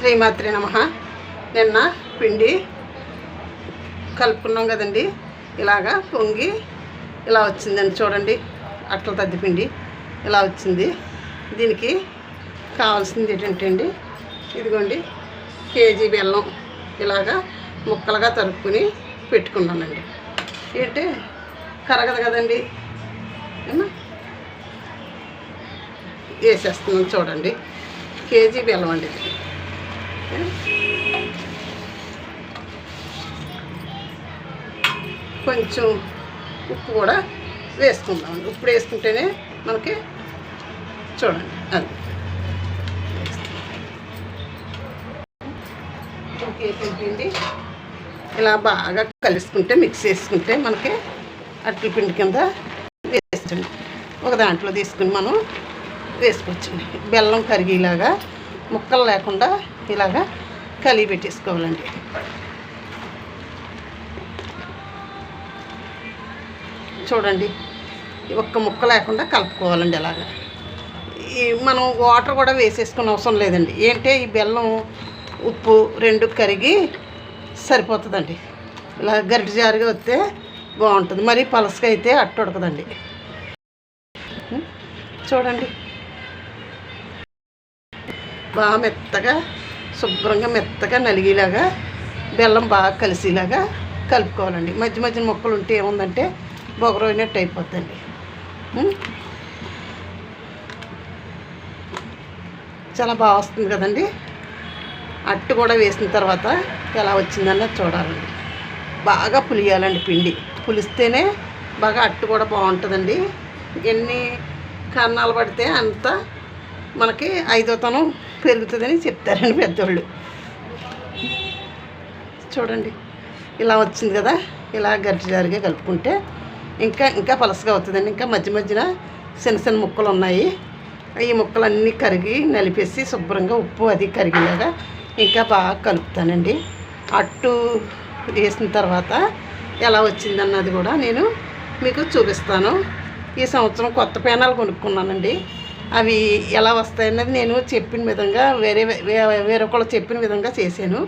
శ్రీమాత్రే నమః. నిన్న పిండి కలుపుకున్నాం కదండి, ఇలాగా పొంగి ఇలా వచ్చిందండి. చూడండి, అట్ల తద్ది పిండి ఇలా వచ్చింది. దీనికి కావాల్సింది ఏంటంటే అండి, ఇదిగోండి కేజీ బెల్లం ఇలాగా ముక్కలుగా తరుక్కుని పెట్టుకున్నానండి. ఏంటి కరగదు కదండి, వేసేస్తున్నాను. చూడండి, కేజీ బెల్లం అండి ఇది. కొంచెం ఉప్పు కూడా వేసుకుందామండి. ఉప్పు వేసుకుంటేనే మనకి చూడండి అది పిండి ఇలా బాగా కలుసుకుంటే మిక్స్ చేసుకుంటే మనకి అట్ల పిండి కింద వేసండి. ఒక దాంట్లో తీసుకుని మనం వేసుకోవచ్చండి. బెల్లం కరిగేలాగా ముక్కలు లేకుండా ఇలాగా కలిగి పెట్టేసుకోవాలండి. చూడండి, ఒక్క ముక్క లేకుండా కలుపుకోవాలండి. అలాగా మనం వాటర్ కూడా వేసేసుకునే అవసరం లేదండి. ఏంటంటే ఈ బెల్లం ఉప్పు రెండు కరిగి సరిపోతుందండి. ఇలా గరిటె జారుగా వస్తే బాగుంటుంది. మరి పలసగా అయితే అట్టు ఉడకదండి. చూడండి, బాగా మెత్తగా శుభ్రంగా మెత్తగా నలిగేలాగా బెల్లం బాగా కలిసేలాగా కలుపుకోవాలండి. మధ్య మధ్యన ముక్కలు ఉంటే ఏముందంటే బొగరోయినట్టు అయిపోద్దండి. చాలా బాగా వస్తుంది కదండి. అట్టు కూడా వేసిన తర్వాత ఎలా వచ్చిందన్నది చూడాలండి. బాగా పులియాలండి పిండి. పులిస్తేనే బాగా అట్టు కూడా బాగుంటుందండి. ఎన్ని కన్నాలు పడితే అంత మనకి ఐదోతనం పెరుగుతుందని చెప్తారండి పెద్దోళ్ళు. చూడండి, ఇలా వచ్చింది కదా. ఇలా గరిటె జారుగా కలుపుకుంటే ఇంకా ఇంకా పలసగా అవుతుందండి. ఇంకా మధ్య మధ్యన చిన్న చిన్న ముక్కలు ఉన్నాయి. ఈ ముక్కలన్నీ కరిగి నలిపేసి శుభ్రంగా ఉప్పు అది కరిగేలాగా ఇంకా బాగా కలుపుతానండి. అట్టు వేసిన తర్వాత ఎలా వచ్చిందన్నది కూడా నేను మీకు చూపిస్తాను. ఈ సంవత్సరం కొత్త పేనాలు కొనుక్కున్నానండి. అవి ఎలా వస్తాయన్నది నేను చెప్పిన విధంగా వేరొకళ్ళు చెప్పిన విధంగా చేశాను.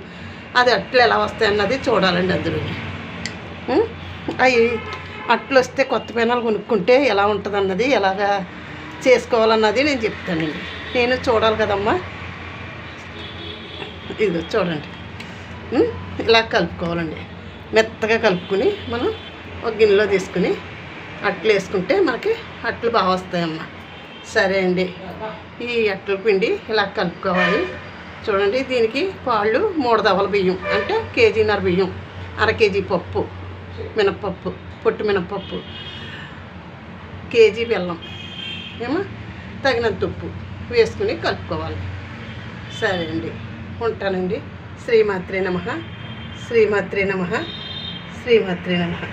అది అట్లు ఎలా వస్తాయన్నది చూడాలండి. అందులో అవి అట్లు వస్తే కొత్త పేనాలు కొనుక్కుంటే ఎలా ఉంటుంది అన్నది, ఎలాగా చేసుకోవాలన్నది నేను చెప్తానండి. నేను చూడాలి కదమ్మా. ఇది చూడండి, ఇలా కలుపుకోవాలండి. మెత్తగా కలుపుకుని మనం ఒక గిన్నెలో తీసుకుని అట్లు వేసుకుంటే మనకి అట్లు బాగా వస్తాయమ్మా. సరే అండి, ఈ అట్ల పిండి ఇలా కలుపుకోవాలి. చూడండి, దీనికి పాళ్ళు 3 దవల బియ్యం అంటే కేజీన్నర బియ్యం, అర కేజీ పప్పు మినప్పప్పు, పొట్టు మినప్పప్పు, కేజీ బెల్లం ఏమో తగినంత ఉప్పు వేసుకుని కలుపుకోవాలి. సరే అండి, ఉంటానండి. శ్రీమాత్రే నమః. శ్రీమాత్రే నమః. శ్రీమాత్రే నమః.